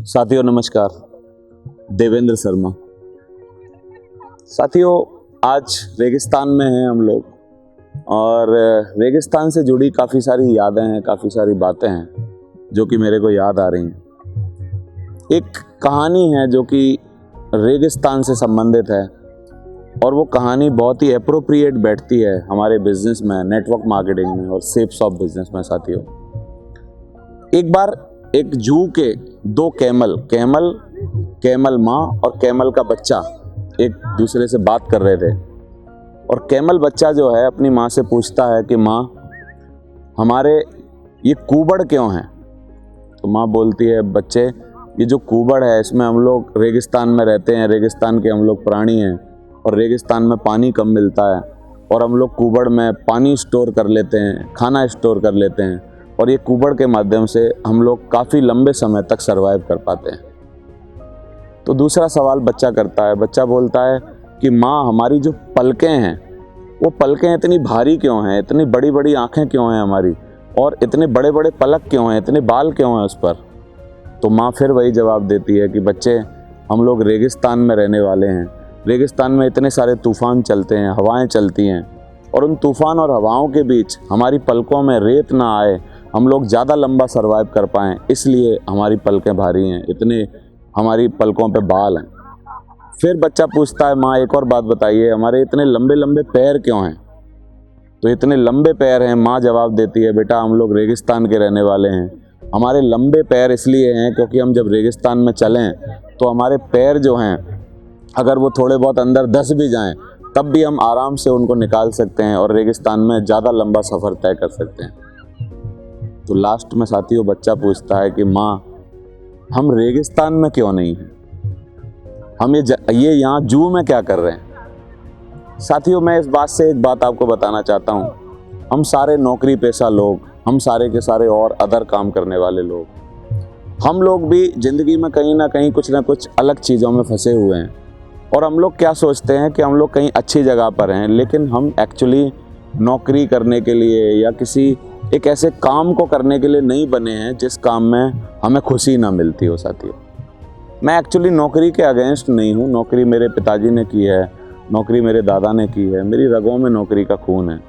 साथियों नमस्कार। देवेंद्र शर्मा। साथियों आज रेगिस्तान में हैं हम लोग और रेगिस्तान से जुड़ी काफ़ी सारी यादें हैं, काफ़ी सारी बातें हैं जो कि मेरे को याद आ रही हैं। एक कहानी है जो कि रेगिस्तान से संबंधित है और वो कहानी बहुत ही एप्रोप्रिएट बैठती है हमारे बिजनेस में, नेटवर्क मार्केटिंग में और सेफ शॉप बिजनेस में। साथियों एक बार एक जू के दो कैमल माँ और कैमल का बच्चा एक दूसरे से बात कर रहे थे और कैमल बच्चा जो है अपनी माँ से पूछता है कि माँ हमारे ये कूबड़ क्यों हैं। तो माँ बोलती है बच्चे ये जो कूबड़ है इसमें हम लोग रेगिस्तान में रहते हैं, रेगिस्तान के हम लोग प्राणी हैं और रेगिस्तान में पानी कम मिलता है और हम लोग कूबड़ में पानी स्टोर कर लेते हैं, खाना स्टोर कर लेते हैं और ये कूबड़ के माध्यम से हम लोग काफ़ी लंबे समय तक सरवाइव कर पाते हैं। तो दूसरा सवाल बच्चा करता है, बच्चा बोलता है कि माँ हमारी जो पलकें हैं वो पलकें इतनी भारी क्यों हैं, इतनी बड़ी बड़ी आँखें क्यों हैं हमारी और इतने बड़े बड़े पलक क्यों हैं, इतने बाल क्यों हैं उस पर। तो माँ फिर वही जवाब देती है कि बच्चे हम लोग रेगिस्तान में रहने वाले हैं, रेगिस्तान में इतने सारे तूफ़ान चलते हैं, हवाएं चलती हैं और उन तूफ़ान और हवाओं के बीच हमारी पलकों में रेत ना आए, हम लोग ज़्यादा लंबा सरवाइव कर पाएँ, इसलिए हमारी पलकें भारी हैं, इतने हमारी पलकों पे बाल हैं। फिर बच्चा पूछता है माँ एक और बात बताइए हमारे इतने लंबे लंबे पैर क्यों हैं। तो इतने लंबे पैर हैं, माँ जवाब देती है बेटा हम लोग रेगिस्तान के रहने वाले हैं, हमारे लंबे पैर इसलिए हैं क्योंकि हम जब रेगिस्तान में चलें तो हमारे पैर जो हैं अगर वो थोड़े बहुत अंदर धंस भी जाएं तब भी हम आराम से उनको निकाल सकते हैं और रेगिस्तान में ज़्यादा लंबा सफ़र तय कर सकते हैं। तो लास्ट में साथियों बच्चा पूछता है कि माँ हम रेगिस्तान में क्यों नहीं हैं, हम ये यहाँ जू में क्या कर रहे हैं। साथियों मैं इस बात से एक बात आपको बताना चाहता हूँ, हम सारे नौकरी पेशा लोग, हम सारे के सारे और अदर काम करने वाले लोग, हम लोग भी ज़िंदगी में कहीं ना कहीं कुछ ना कुछ अलग चीज़ों में फंसे हुए हैं और हम लोग क्या सोचते हैं कि हम लोग कहीं अच्छी जगह पर हैं, लेकिन हम एक्चुअली नौकरी करने के लिए या किसी एक ऐसे काम को करने के लिए नहीं बने हैं जिस काम में हमें खुशी ना मिलती हो। साथियों मैं एक्चुअली नौकरी के अगेंस्ट नहीं हूँ, नौकरी मेरे पिताजी ने की है, नौकरी मेरे दादा ने की है, मेरी रगों में नौकरी का खून है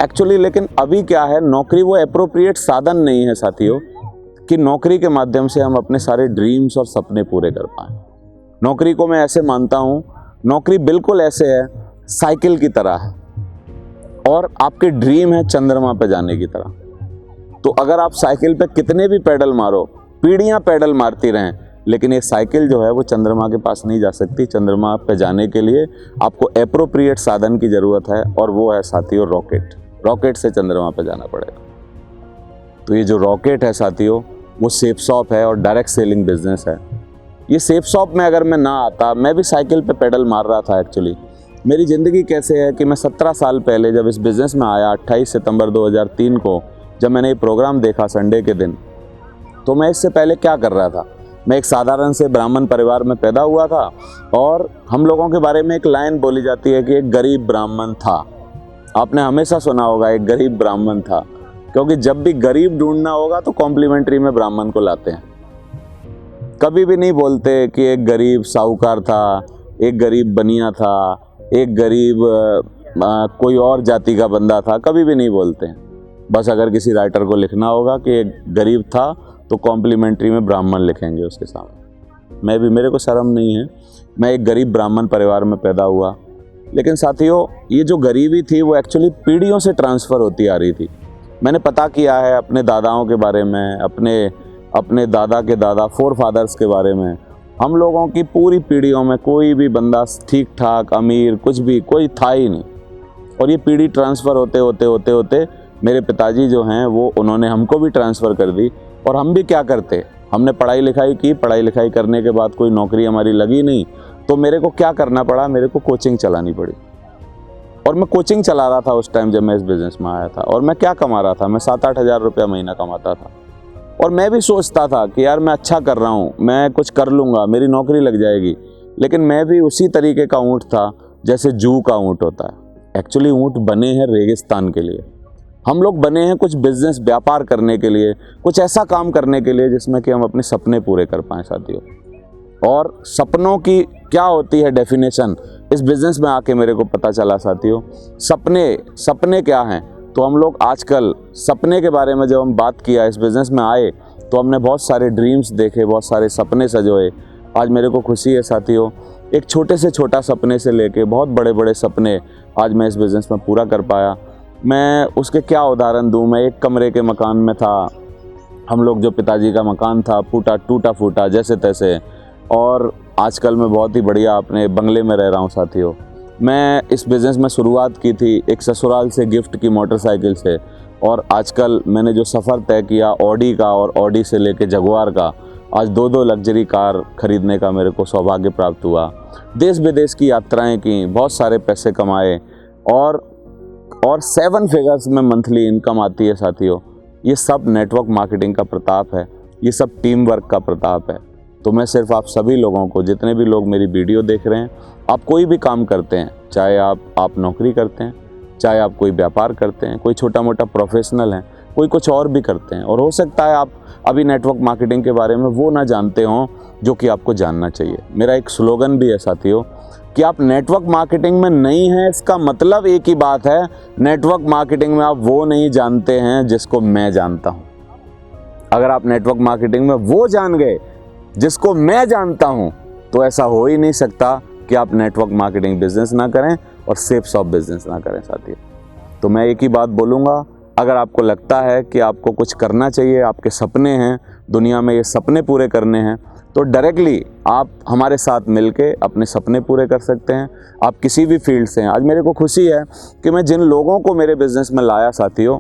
एक्चुअली। लेकिन अभी क्या है, नौकरी वो एप्रोप्रिएट साधन नहीं है साथियों कि नौकरी के माध्यम से हम अपने सारे ड्रीम्स और सपने पूरे कर पाएँ। नौकरी को मैं ऐसे मानता हूँ, नौकरी बिल्कुल ऐसे है साइकिल की तरह है और आपके ड्रीम है चंद्रमा पे जाने की तरह। तो अगर आप साइकिल पे कितने भी पेडल मारो, पीढ़ियाँ पेडल मारती रहें, लेकिन ये साइकिल जो है वो चंद्रमा के पास नहीं जा सकती। चंद्रमा पे जाने के लिए आपको एप्रोप्रिएट साधन की ज़रूरत है और वो है साथियों रॉकेट। रॉकेट से चंद्रमा पे जाना पड़ेगा। तो ये जो रॉकेट है साथियों वो सेफ शॉप है और डायरेक्ट सेलिंग बिजनेस है। ये सेफ शॉप में अगर मैं ना आता, मैं भी साइकिल पे पेडल मार रहा था एक्चुअली। मेरी ज़िंदगी कैसे है कि मैं 17 साल पहले जब इस बिज़नेस में आया 28 सितंबर 2003 को, जब मैंने ये प्रोग्राम देखा संडे के दिन, तो मैं इससे पहले क्या कर रहा था। मैं एक साधारण से ब्राह्मण परिवार में पैदा हुआ था और हम लोगों के बारे में एक लाइन बोली जाती है कि एक गरीब ब्राह्मण था। आपने हमेशा सुना होगा एक गरीब ब्राह्मण था, क्योंकि जब भी गरीब ढूंढना होगा तो कॉम्प्लीमेंट्री में ब्राह्मण को लाते हैं। कभी भी नहीं बोलते कि एक गरीब साहूकार था, एक गरीब बनिया था, एक गरीब कोई और जाति का बंदा था, कभी भी नहीं बोलते हैं। बस अगर किसी राइटर को लिखना होगा कि एक गरीब था तो कॉम्प्लीमेंट्री में ब्राह्मण लिखेंगे उसके सामने। मैं भी, मेरे को शर्म नहीं है, मैं एक गरीब ब्राह्मण परिवार में पैदा हुआ। लेकिन साथियों ये जो गरीबी थी वो एक्चुअली पीढ़ियों से ट्रांसफ़र होती आ रही थी। मैंने पता किया है अपने दादाओं के बारे में, अपने दादा के दादा फोर फादर्स के बारे में। हम लोगों की पूरी पीढ़ियों में कोई भी बंदा ठीक ठाक अमीर कुछ भी कोई था ही नहीं। और ये पीढ़ी ट्रांसफ़र होते मेरे पिताजी जो हैं वो उन्होंने हमको भी ट्रांसफ़र कर दी। और हम भी क्या करते, हमने पढ़ाई लिखाई की, पढ़ाई लिखाई करने के बाद कोई नौकरी हमारी लगी नहीं तो मेरे को क्या करना पड़ा, मेरे को कोचिंग चलानी पड़ी। और मैं कोचिंग चला रहा था उस टाइम जब मैं इस बिज़नेस में आया था। और मैं क्या कमा रहा था, मैं 7-8 हज़ार रुपया महीना कमाता था। और मैं भी सोचता था कि यार मैं अच्छा कर रहा हूँ, मैं कुछ कर लूँगा, मेरी नौकरी लग जाएगी। लेकिन मैं भी उसी तरीके का ऊँट था जैसे जू का ऊँट होता है। एक्चुअली ऊँट बने हैं रेगिस्तान के लिए। हम लोग बने हैं कुछ बिजनेस व्यापार करने के लिए, कुछ ऐसा काम करने के लिए जिसमें कि हम अपने सपने पूरे कर पाएँ साथियों। और सपनों की क्या होती है डेफिनेशन, इस बिज़नेस में आके मेरे को पता चला साथियों। सपने क्या हैं, तो हम लोग आजकल सपने के बारे में जब हम बात किया, इस बिज़नेस में आए, तो हमने बहुत सारे ड्रीम्स देखे, बहुत सारे सपने सजोए। आज मेरे को खुशी है साथियों, एक छोटे से छोटा सपने से लेके बहुत बड़े बड़े सपने आज मैं इस बिज़नेस में पूरा कर पाया। मैं उसके क्या उदाहरण दूँ, मैं एक कमरे के मकान में था, हम लोग जो पिताजी का मकान था टूटा फूटा जैसे तैसे, और आजकल मैं बहुत ही बढ़िया अपने बंगले में रह रहा हूँ साथियों। मैं इस बिज़नेस में शुरुआत की थी एक ससुराल से गिफ्ट की मोटरसाइकिल से, और आजकल मैंने जो सफ़र तय किया ऑडी का, और ऑडी से लेके जगुआर का, आज 2 लग्जरी कार खरीदने का मेरे को सौभाग्य प्राप्त हुआ। देश विदेश की यात्राएं की, बहुत सारे पैसे कमाए, और 7 फिगर्स में मंथली इनकम आती है साथियों। ये सब नेटवर्क मार्केटिंग का प्रताप है, ये सब टीम वर्क का प्रताप है। तो मैं सिर्फ आप सभी लोगों को, जितने भी लोग मेरी वीडियो देख रहे हैं, आप कोई भी काम करते हैं, चाहे आप नौकरी करते हैं, चाहे आप कोई व्यापार करते हैं, कोई छोटा मोटा प्रोफेशनल है, कोई कुछ और भी करते हैं, और हो सकता है आप अभी नेटवर्क मार्केटिंग के बारे में वो ना जानते हों जो कि आपको जानना चाहिए। मेरा एक स्लोगन भी है साथियों कि आप नेटवर्क मार्केटिंग में नहीं हैं, इसका मतलब एक ही बात है, नेटवर्क मार्केटिंग में आप वो नहीं जानते हैं जिसको मैं जानता हूँ। अगर आप नेटवर्क मार्केटिंग में वो जान गए जिसको मैं जानता हूं, तो ऐसा हो ही नहीं सकता कि आप नेटवर्क मार्केटिंग बिजनेस ना करें और सेफ शॉप बिजनेस ना करें साथियों। तो मैं एक ही बात बोलूँगा, अगर आपको लगता है कि आपको कुछ करना चाहिए, आपके सपने हैं दुनिया में, ये सपने पूरे करने हैं, तो डायरेक्टली आप हमारे साथ मिलके अपने सपने पूरे कर सकते हैं। आप किसी भी फील्ड से हैं। आज मेरे को खुशी है कि मैं जिन लोगों को मेरे बिजनेस में लाया साथियों,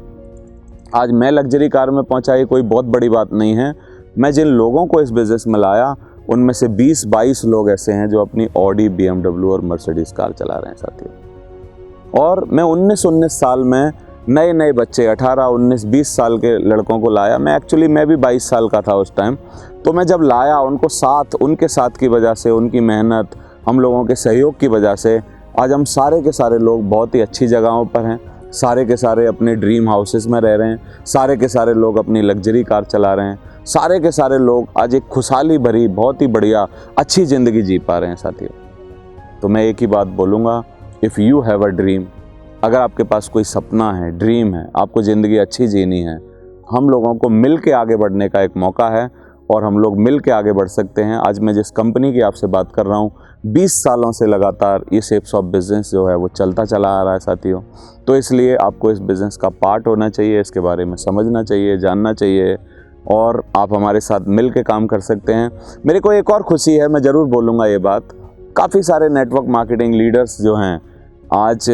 आज मैं लग्जरी कार में पहुँचा, ये कोई बहुत बड़ी बात नहीं है। मैं जिन लोगों को इस बिज़नेस में लाया, उनमें से 20-22 लोग ऐसे हैं जो अपनी ऑडी, BMW और मर्सिडीज़ कार चला रहे हैं साथियों। और मैं 19 साल में नए बच्चे 18, 19, 20 साल के लड़कों को लाया। मैं भी 22 साल का था उस टाइम। तो मैं जब लाया उनके साथ की वजह से, उनकी मेहनत, हम लोगों के सहयोग की वजह से आज हम सारे के सारे लोग बहुत ही अच्छी जगहों पर हैं। सारे के सारे अपने ड्रीम हाउसेस में रह रहे हैं, सारे के सारे लोग अपनी लग्जरी कार चला रहे हैं, सारे के सारे लोग आज एक खुशहाली भरी, बहुत ही बढ़िया अच्छी ज़िंदगी जी पा रहे हैं साथियों। तो मैं एक ही बात बोलूँगा, if you have a dream, अगर आपके पास कोई सपना है, ड्रीम है, आपको ज़िंदगी अच्छी जीनी है, हम लोगों को मिल के आगे बढ़ने का एक मौका है, और हम लोग मिल के आगे बढ़ सकते हैं। आज मैं जिस कंपनी की आपसे बात कर रहा हूँ, 20 सालों से लगातार ये सेफ शॉप बिज़नेस जो है वो चलता चला आ रहा है साथियों। तो इसलिए आपको इस बिज़नेस का पार्ट होना चाहिए, इसके बारे में समझना चाहिए, जानना चाहिए, और आप हमारे साथ मिल के काम कर सकते हैं। मेरे को एक और खुशी है, मैं ज़रूर बोलूँगा ये बात, काफ़ी सारे नेटवर्क मार्केटिंग लीडर्स जो हैं आज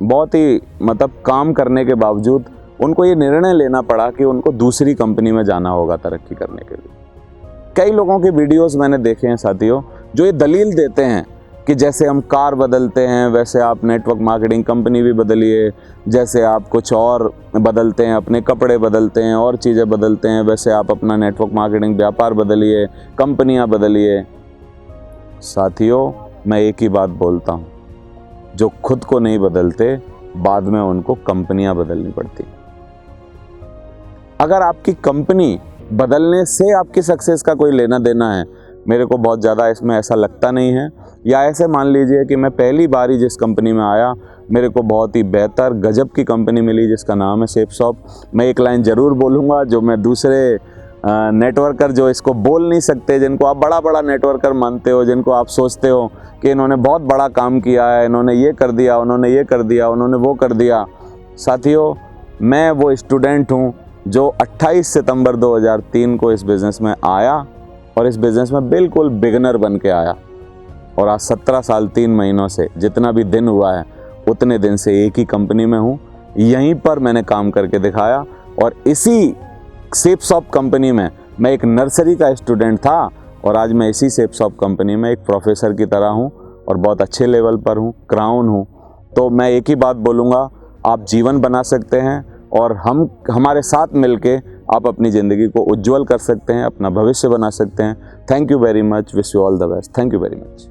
बहुत ही काम करने के बावजूद उनको ये निर्णय लेना पड़ा कि उनको दूसरी कंपनी में जाना होगा तरक्की करने के लिए। कई लोगों के वीडियोस मैंने देखे हैं साथियों, जो ये दलील देते हैं कि जैसे हम कार बदलते हैं वैसे आप नेटवर्क मार्केटिंग कंपनी भी बदलिए, जैसे आप कुछ और बदलते हैं, अपने कपड़े बदलते हैं और चीज़ें बदलते हैं, वैसे आप अपना नेटवर्क मार्केटिंग व्यापार बदलिए, कंपनियां बदलिए। साथियों, मैं एक ही बात बोलता हूँ, जो खुद को नहीं बदलते बाद में उनको कंपनियां बदलनी पड़ती। अगर आपकी कंपनी बदलने से आपकी सक्सेस का कोई लेना देना है, मेरे को बहुत ज़्यादा इसमें ऐसा लगता नहीं है। या ऐसे मान लीजिए कि मैं पहली बार ही जिस कंपनी में आया, मेरे को बहुत ही बेहतर गजब की कंपनी मिली जिसका नाम है सेफ शॉप। मैं एक लाइन ज़रूर बोलूँगा जो मैं दूसरे नेटवर्कर जो इसको बोल नहीं सकते, जिनको आप बड़ा नेटवर्कर मानते हो, जिनको आप सोचते हो कि इन्होंने बहुत बड़ा काम किया है, इन्होंने ये कर दिया, उन्होंने ये कर दिया, उन्होंने वो कर दिया। साथियों, मैं वो स्टूडेंट हूँ जो 28 सितंबर 2003 को इस बिज़नेस में आया, और इस बिज़नेस में बिल्कुल बिगनर बन के आया, और आज 17 साल 3 महीनों से जितना भी दिन हुआ है उतने दिन से एक ही कंपनी में हूँ। यहीं पर मैंने काम करके दिखाया, और इसी सेफ शॉप कंपनी में मैं एक नर्सरी का स्टूडेंट था, और आज मैं इसी सेफ शॉप कंपनी में एक प्रोफेसर की तरह हूँ और बहुत अच्छे लेवल पर हूँ, क्राउन हूँ। तो मैं एक ही बात बोलूँगा, आप जीवन बना सकते हैं, और हमारे साथ मिलके आप अपनी ज़िंदगी को उज्जवल कर सकते हैं, अपना भविष्य बना सकते हैं। Thank you very much, wish you all the best. Thank you very much.